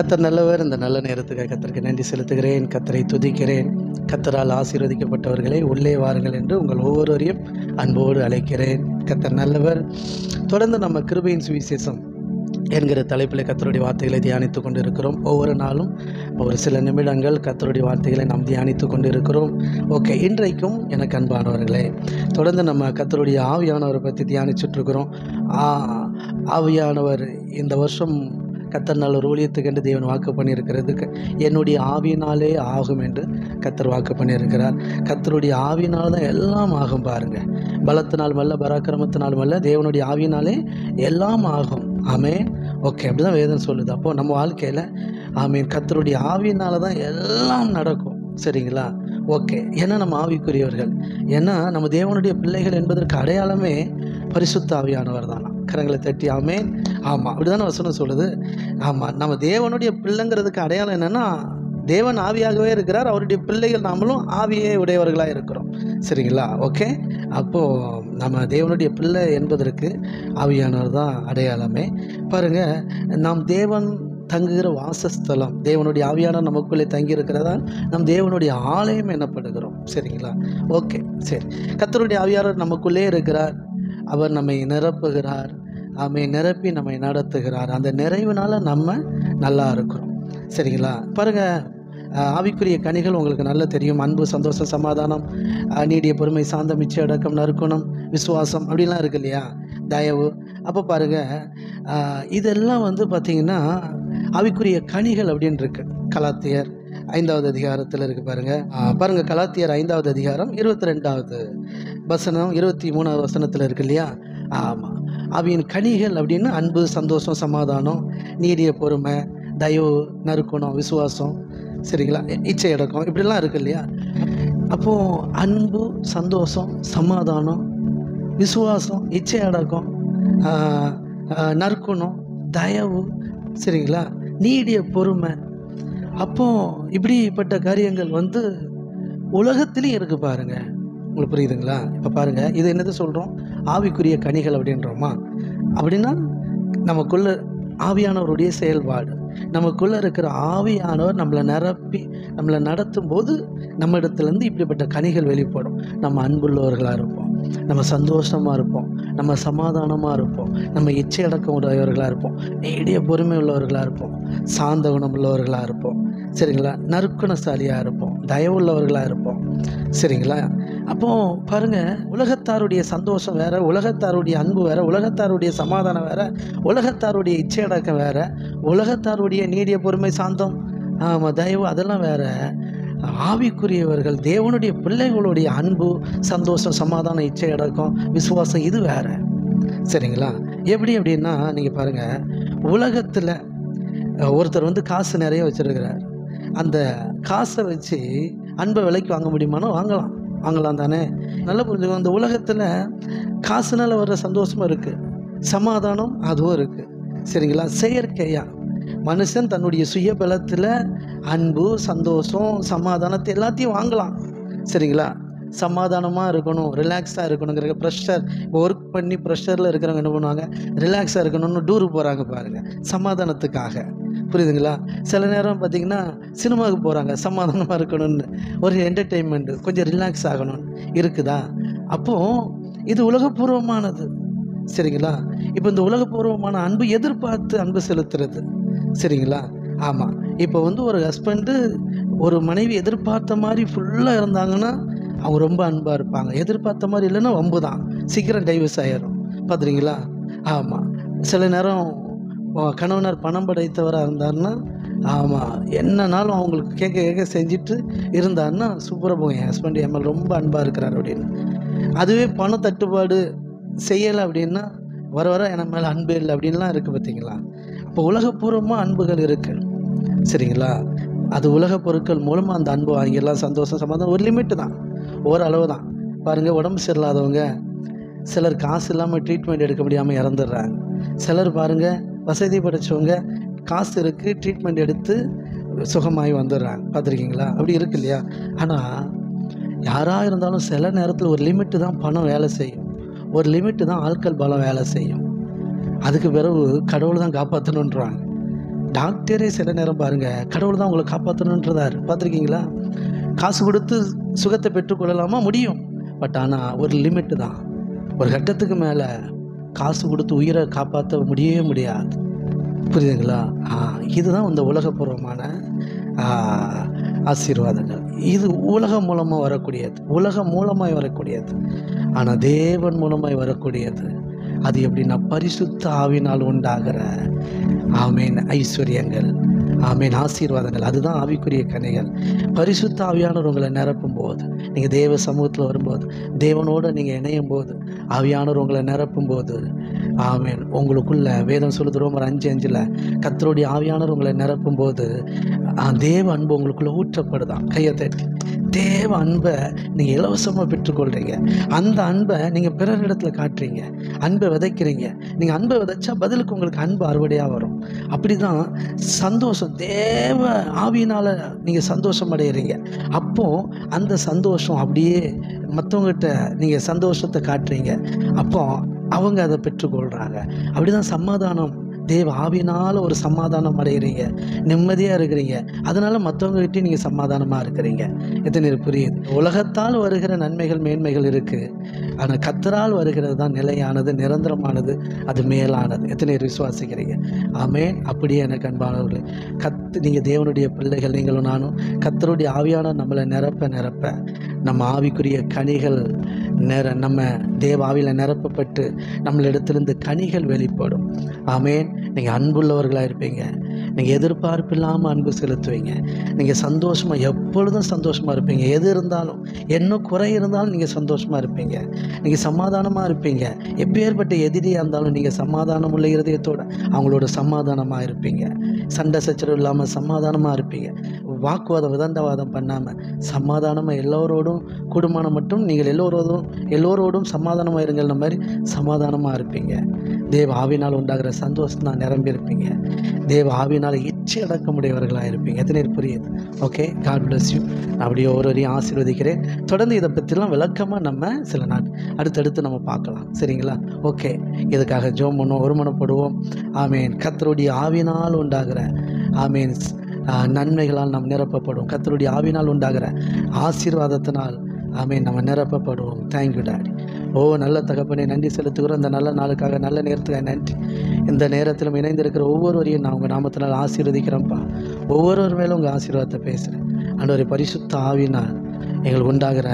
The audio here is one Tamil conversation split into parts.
கர்த்தர் நல்லவர். இந்த நல்ல நேரத்துக்காக கர்த்தருக்கு நன்றி செலுத்துகிறேன். கர்த்தரை துதிக்கிறேன். கர்த்தரால் ஆசீர்வதிக்கப்பட்டவர்களே உள்ளே வாருங்கள் என்று உங்கள் ஒவ்வொருவரையும் அன்போடு அழைக்கிறேன். கர்த்தர் நல்லவர். தொடர்ந்து நம்ம கிருபையின் சுவிசேஷம் என்கிற தலைப்பில் கர்த்தருடைய வார்த்தைகளை தியானித்து கொண்டு இருக்கிறோம். ஒவ்வொரு நாளும் ஒரு சில நிமிடங்கள் கர்த்தருடைய வார்த்தைகளை நாம் தியானித்து கொண்டு இருக்கிறோம். ஓகே, இன்றைக்கும் எனக்கு அன்பானவர்களே, தொடர்ந்து நம்ம கர்த்தருடைய ஆவியானவரை பற்றி தியானிச்சுட்ருக்கிறோம். ஆவியானவர் இந்த வருஷம் கர்த்தர் நல்ல ஒரு ஊழியத்துக்கு தேவன் வாக்கு பண்ணியிருக்கிறதுக்கு என்னுடைய ஆவியினாலே ஆகும் என்று கர்த்தர் வாக்கு பண்ணியிருக்கிறார். கர்த்தருடைய ஆவியினால் தான் எல்லாம் ஆகும். பாருங்கள், பலத்தினாலும் அல்ல, பராக்கிரமத்தினாலும் அல்ல, தேவனுடைய ஆவியினாலே எல்லாம் ஆகும். ஆமென். ஓகே, அப்படி தான் வேதம் சொல்லுது. அப்போது நம்ம வாழ்க்கையில் ஆமீன், கர்த்தருடைய ஆவியினால தான் எல்லாம் நடக்கும். சரிங்களா? ஓகே, ஏன்னா நம்ம ஆவிக்குரியவர்கள், ஏன்னா நம்ம தேவனுடைய பிள்ளைகள் என்பதற்கு அடையாளமே பரிசுத்த ஆவியானவர் தானா. கரங்களை தட்டி ஆமேன். ஆமாம், அப்படி தானே வசனம் சொல்லுது. ஆமாம், நம்ம தேவனுடைய பிள்ளைங்கிறதுக்கு அடையாளம் என்னென்னா, தேவன் ஆவியாகவே இருக்கிறார், அவருடைய பிள்ளைகள் நாமளும் ஆவியே உடையவர்களாக இருக்கிறோம். சரிங்களா? ஓகே, அப்போது நம்ம தேவனுடைய பிள்ளை என்பதற்கு ஆவியானவர் தான் அடையாளமே. பாருங்கள், நாம் தேவன் தங்குகிற வாசஸ்தலம், தேவனுடைய ஆவியானவர் நமக்குள்ளே தங்கி இருக்கிறதா நம் தேவனுடைய ஆலயம் எனப்படுகிறோம். சரிங்களா? ஓகே, சரி. கர்த்தருடைய ஆவியானவர் நமக்குள்ளே இருக்கிறார். அவர் நம்மை நிரப்புகிறார். நிரப்பி நம்மை நடத்துகிறார். அந்த நிறைவினால் நம்ம நல்லா இருக்கிறோம். சரிங்களா? பாருங்கள், ஆவிக்குரிய கனிகள் உங்களுக்கு நல்லா தெரியும். அன்பு, சந்தோஷம், சமாதானம், நீடிய பொறுமை, சாந்தம், இச்சை அடக்கம், நற்குணம், விசுவாசம் அப்படிலாம் இருக்கு இல்லையா? தயவு. அப்போ பாருங்கள், இதெல்லாம் பார்த்திங்கன்னா ஆவிக்குரிய கனிகள் அப்படின்னு இருக்கு. கலாத்தியர் 5வது அதிகாரத்தில் இருக்குது பாருங்கள். கலாத்தியர் 5வது அதிகாரம் 22வது வசனம் 23வது வசனத்தில் இருக்கு இல்லையா? ஆமாம், ஆவியின் கனிகள் அப்படின்னு அன்பு, சந்தோஷம், சமாதானம், நீடிய பொறுமை, தயவு, நற்குணம், விசுவாசம், சரிங்களா, இச்சை அடக்கம், இப்படிலாம் இருக்கு இல்லையா? அப்போது அன்பு, சந்தோஷம், சமாதானம், விசுவாசம், இச்சை அடக்கம், நற்குணம், தயவு, சரிங்களா, நீடிய பொறுமை. அப்போது இப்படிப்பட்ட காரியங்கள் உலகத்திலையும் இருக்குது பாருங்கள். உங்களுக்கு புரியுதுங்களா? இப்போ பாருங்கள், இது என்னது சொல்கிறோம்? ஆவிக்குரிய கனிகள் அப்படின்றோமா? அப்படின்னா நமக்குள்ள ஆவியானவருடைய செயல்பாடு, நமக்குள்ளே இருக்கிற ஆவியானவர் நம்மளை நிரப்பி நம்மளை நடத்தும் போது நம்ம இடத்துலேருந்து இப்படிப்பட்ட கனிகள் வெளிப்படும். நம்ம அன்புள்ளவர்களாக இருப்போம், நம்ம சந்தோஷமாக இருப்போம், நம்ம சமாதானமாக இருப்போம், நம்ம இச்சை அடக்கம் உடையவர்களாக இருப்போம், நீடிய பொறுமை உள்ளவர்களாக இருப்போம், சாந்த குணம் உள்ளவர்களாக இருப்போம், சரிங்களா, நற்குணசாலியாக இருப்போம், தயவுள்ளவர்களாக இருப்போம். சரிங்களா? அப்போது பாருங்கள், உலகத்தாருடைய சந்தோஷம் வேறு, உலகத்தாருடைய அன்பு வேறு, உலகத்தாருடைய சமாதானம் வேறு, உலகத்தாருடைய இச்சை அடக்கம் வேறு, உலகத்தாருடைய நீடிய பொறுமை, சாந்தம், தயவு, அதெல்லாம் வேறு. ஆவிக்குரியவர்கள், தேவனுடைய பிள்ளைகளுடைய அன்பு, சந்தோஷம், சமாதானம், இச்சை அடக்கம், விசுவாசம், இது வேறு. சரிங்களா? எப்படி அப்படின்னா, நீங்கள் பாருங்கள், உலகத்தில் ஒருத்தர் காசு நிறைய வச்சுருக்கிறார். அந்த காசை வச்சு அன்பை விலைக்கு வாங்க முடியுமானா வாங்கலாம் தானே? நல்லா புரிஞ்சுக்கணும். அந்த உலகத்தில் காசுனால் வர்ற சந்தோஷமும் இருக்குது, சமாதானம் அதுவும் இருக்குது. சரிங்களா? செயற்கையாக மனுஷன் தன்னுடைய சுய பலத்தில் அன்பு, சந்தோஷம், சமாதானத்தை எல்லாத்தையும் வாங்கலாம். சரிங்களா? சமாதானமாக இருக்கணும், ரிலாக்ஸாக இருக்கணுங்கிற ப்ரெஷர், ஒர்க் பண்ணி ப்ரெஷரில் இருக்கிறவங்க என்ன பண்ணுவாங்க? ரிலாக்ஸாக இருக்கணும்னு டூருக்கு போகிறாங்க பாருங்கள், சமாதானத்துக்காக. புரியுதுங்களா? சில நேரம் பார்த்திங்கன்னா சினிமாவுக்கு போகிறாங்க, சமாதானமாக இருக்கணும்னு, ஒரு என்டர்டெயின்மெண்ட்டு, கொஞ்சம் ரிலாக்ஸ் ஆகணும்னு இருக்குதா? அப்போது இது உலகப்பூர்வமானது. சரிங்களா? இப்போ இந்த உலகப்பூர்வமான அன்பு எதிர்பார்த்து அன்பு செலுத்துறது. சரிங்களா? ஆமாம். இப்போ ஒரு ஹஸ்பண்டு ஒரு மனைவி எதிர்பார்த்த மாதிரி ஃபுல்லாக இருந்தாங்கன்னா அவங்க ரொம்ப அன்பாக இருப்பாங்க. எதிர்பார்த்த மாதிரி இல்லைன்னா வம்பு தான், சீக்கிரம் டைவர்ஸ் ஆகிடும். பார்த்துறீங்களா? ஆமாம். சில நேரம் கணவனர் பணம் படைத்தவராக இருந்தாருன்னா, ஆமாம், என்னன்னாலும் அவங்களுக்கு கேட்க செஞ்சுட்டு இருந்தாருன்னா சூப்பராக போகும், என் ஹஸ்பண்ட் என் மேலே ரொம்ப அன்பாக இருக்கிறார் அப்படின்னு. அதுவே பண தட்டுப்பாடு செய்யலை அப்படின்னா வர என் மேலே அன்பு இல்லை அப்படின்லாம் இருக்குது. பார்த்தீங்களா? இப்போ உலகப்பூர்வமாக அன்புகள் இருக்குது. சரிங்களா? அது உலக பொருட்கள் மூலமாக அந்த அன்பு வாங்கிடலாம். சந்தோஷம், சமாதானம் ஒரு லிமிட்டு தான், ஓரளவு தான். பாருங்கள், உடம்பு சரியில்லாதவங்க சிலர் காசு இல்லாமல் ட்ரீட்மெண்ட் எடுக்க முடியாமல் இறந்துடுறாங்க. சிலர் பாருங்கள், வசதி படைச்சவங்க காசு இருக்குது, ட்ரீட்மெண்ட் எடுத்து சுகமாகி வந்துடுறாங்க. பார்த்துருக்கீங்களா? அப்படி இருக்கு இல்லையா? ஆனால் யாராக இருந்தாலும் சில நேரத்தில் ஒரு லிமிட்டு தான் பணம் வேலை செய்யும், ஒரு லிமிட்டு தான் ஆட்கள் பலம் வேலை செய்யும். அதுக்கு பிறகு கடவுள் தான் காப்பாற்றணுன்றாங்க. டாக்டரே சில நேரம் பாருங்கள், கடவுள் தான் உங்களை காப்பாற்றணுன்றதார். பார்த்துருக்கீங்களா? காசு கொடுத்து சுகத்தை பெற்றுக்கொள்ளலாமா? முடியும். பட் ஆனால் ஒரு லிமிட்டு தான். ஒரு கட்டத்துக்கு மேலே காசு கொடுத்து உயிரை காப்பாற்ற முடியவே முடியாது. புரியுதுங்களா? இதுதான் இந்த உலகப்பூர்வமான ஆசீர்வாதங்கள். இது உலகம் மூலமாக வரக்கூடியது, உலகம் மூலமாய் வரக்கூடியது. ஆனால் தேவன் மூலமாய் வரக்கூடியது. அது எப்படின்னா பரிசுத்த ஆவினால் உண்டாகிற ஆமேன் ஐஸ்வர்யங்கள், ஆமேன் ஆசீர்வாதங்கள். அதுதான் ஆவிக்குரிய கனிகள். பரிசுத்த ஆவியானவர் உங்களை நிரப்பும் போது, நீங்கள் தேவ சமூகத்தில் வரும்போது, தேவனோடு நீங்கள் இணையும் போது, ஆவியானவர் உங்களை நிரப்பும் போது, ஆமேன் உங்களுக்குள்ள வேதம் சொல்லுது ரோமர் 5:5 கர்த்தருடைய ஆவியானவர் உங்களை நிரப்பும் போது தேவ அன்பு உங்களுக்குள்ள ஊற்றப்படுதான். கையை தட்டி தேவ அன்பை நீங்கள் இலவசமாக பெற்றுக்கொள்கிறீங்க. அந்த அன்பை நீங்கள் பிறரிடத்தில் காட்டுறீங்க, அன்பை விதைக்கிறீங்க. நீங்கள் அன்பை விதைச்சா பதிலுக்கு உங்களுக்கு அன்பு அறுவடையாக வரும். அப்படி தான் சந்தோஷம், தேவ ஆவியினால் நீங்கள் சந்தோஷம் அடைகிறீங்க. அப்போது அந்த சந்தோஷம் அப்படியே மற்றவங்ககிட்ட நீங்கள் சந்தோஷத்தை காட்டுறீங்க. அப்போ அவங்க அதை பெற்றுக்கொள்கிறாங்க. அப்படி தான் சமாதானம், தேவ ஆவினால் ஒரு சமாதானம் அடைகிறீங்க, நிம்மதியாக இருக்கிறீங்க. அதனால் மற்றவங்ககிட்டையும் நீங்கள் சமாதானமாக இருக்கிறீங்க. எத்தனை புரியுது? உலகத்தால் வருகிற நன்மைகள் மேன்மைகள் இருக்குது, ஆனால் கர்த்தரால் வருகிறது தான் நிலையானது, நிரந்தரமானது, அது மேலானது. எத்தனை விசுவாசிக்கிறீங்க? ஆமென். அப்படியே எனக்கு அன்பானவர்களே, நீங்கள் தேவனுடைய பிள்ளைகள், நீங்களும் நானும் கர்த்தருடைய ஆவியான நம்மளை நிரப்ப நம்ம ஆவிக்குரிய கனிகள் நம்ம தேவ ஆவியில் நிரப்பப்பட்டு நம்மளிடத்திலிருந்து கனிகள் வெளிப்படும். ஆமென். நீங்கள் அன்புள்ளவர்களாக இருப்பீங்க. நீங்கள் எதிர்பார்ப்பு இல்லாமல் அன்பு செலுத்துவீங்க. நீங்கள் சந்தோஷமாக, எப்பொழுதும் சந்தோஷமாக இருப்பீங்க. எது இருந்தாலும், என்ன குறை இருந்தாலும் நீங்கள் சந்தோஷமாக இருப்பீங்க. நீங்கள் சமாதானமாக இருப்பீங்க. எப்பேற்பட்ட எதிரியாக இருந்தாலும் நீங்கள் சமாதானம் உள்ள இருதயத்தோடு அவங்களோட சமாதானமாக இருப்பீங்க. சண்டை சச்சரவு இல்லாமல் சமாதானமாக இருப்பீங்க. வாக்குவாதம் விதண்டவாதம் பண்ணாமல் சமாதானமாக எல்லோரோடும், கூடுமானம் மட்டும் நீங்கள் எல்லோரோடும் சமாதானமாக இருங்கிற மாதிரி சமாதானமாக இருப்பீங்க. தேவ ஆவினால் உண்டாகிற சந்தோஷம் தான் நிரம்பியிருப்பீங்க. தேவ ஆவினால் இச்சை அடக்க முடியவர்களாக இருப்பீங்க. எத்தனை புரியுது? Okay, God bless you. நான் அப்படியே ஒவ்வொருவரையும் ஆசீர்வதிக்கிறேன். தொடர்ந்து இதை பற்றிலாம் விளக்கமாக நம்ம சில நாள் அடுத்தடுத்து நம்ம பார்க்கலாம். சரிங்களா? ஓகே, இதுக்காக ஜெபம் பண்ணுவோம், ஒருமனப்படுவோம். ஆமேன். கர்த்தருடைய ஆவினால் உண்டாகிற ஆமேன் நன்மைகளால் நாம் நிரப்பப்படுவோம். கர்த்தருடைய ஆவினால் உண்டாகிற ஆசீர்வாதத்தினால் ஆமேன் நம்ம நிரப்பப்படுவோம். Thank you daddy. நல்ல தகப்பனே, நன்றி செலுத்துகிறோம். இந்த நல்ல நாளுக்காக, நல்ல நேரத்துக்காக நன்றி. இந்த நேரத்திலும் இணைந்திருக்கிற ஒவ்வொருவரையும் நான் உங்கள் நாமத்தினால் ஆசீர்வதிக்கிறேன்ப்பா. ஒவ்வொருவர் மேலும் உங்கள் ஆசீர்வாதத்தை பேசுகிறேன். ஆண்டவரே, பரிசுத்த ஆவினால் எங்களுக்கு உண்டாகிற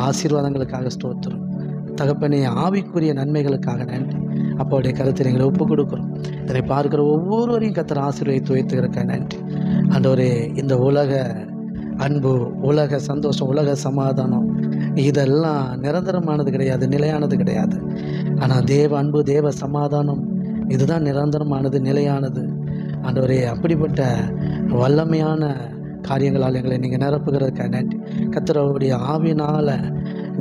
ஆசீர்வாதங்களுக்காக ஸ்தோத்திரம். தகப்பனே, ஆவிக்குரிய நன்மைகளுக்காக நன்றி. அப்போடைய கருத்தை எங்களை ஒப்புக் கொடுக்குறோம். இதனை பார்க்குற ஒவ்வொருவரையும் கர்த்தர் ஆசீர்வதித்து வைத்துக்கிறக்க நன்றி. ஆண்டவரே, இந்த உலக அன்பு, உலக சந்தோஷம், உலக சமாதானம் இதெல்லாம் நிரந்தரமானது கிடையாது, நிலையானது கிடையாது. ஆனால் தேவ அன்பு, தேவ சமாதானம் இதுதான் நிரந்தரமானது, நிலையானது. ஆண்டவரே, அப்படிப்பட்ட வல்லமையான காரியங்களால் எங்களை நீங்கள் நிரப்புகிறதுக்காக நன்றி. கர்த்தருடைய ஆவியினால்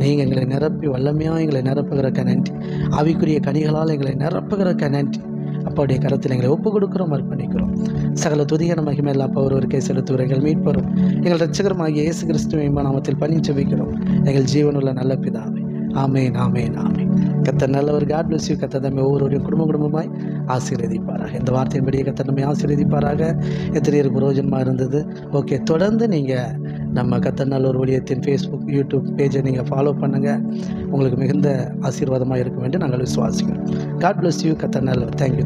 நீங்கள் எங்களை நிரப்பி வல்லமையாக எங்களை நிரப்புகிறக்க நன்றி. ஆவிக்குரிய கனிகளால் எங்களை நிரப்புகிறக்க நன்றி. அப்போடைய கருத்தில் எங்களை ஒப்புக் கொடுக்குறோம், அர்ப்பணிக்கிறோம். சகல துதியான மகிமையெல்லாம் அப்போ ஒருவருக்கே செலுத்துகிற எங்கள் மீட்பரும் எங்கள் இரட்சகருமாகிய இயேசு கிறிஸ்துவின் நாமத்தில் பணி ஜெபிக்கிறோம் எங்கள் ஜீவனுள்ள நல்ல பிதாவே. ஆமேன், ஆமேன், ஆமேன். கர்த்தர் நல்லவர். God bless you. கர்த்தர் நம்மை ஒவ்வொருவரையும் குடும்பமாய் ஆசீர்வதிப்பாராக. இந்த வார்த்தையின்படியே கர்த்தர் நம்மை ஆசீர்வதிப்பாராக. எத்தனை பிரயோஜனமாக இருந்தது. ஓகே, தொடர்ந்து நீங்கள் நம்ம கர்த்தர் நல்லவர் ஊழியத்தின் ஃபேஸ்புக், யூடியூப் பேஜை நீங்கள் ஃபாலோ பண்ணுங்கள். உங்களுக்கு மிகுந்த ஆசீர்வாதமாக இருக்கும் என்று நாங்கள் விசுவாசிக்கிறோம். God bless you. கர்த்தர் நல்லவர். தேங்க்யூ.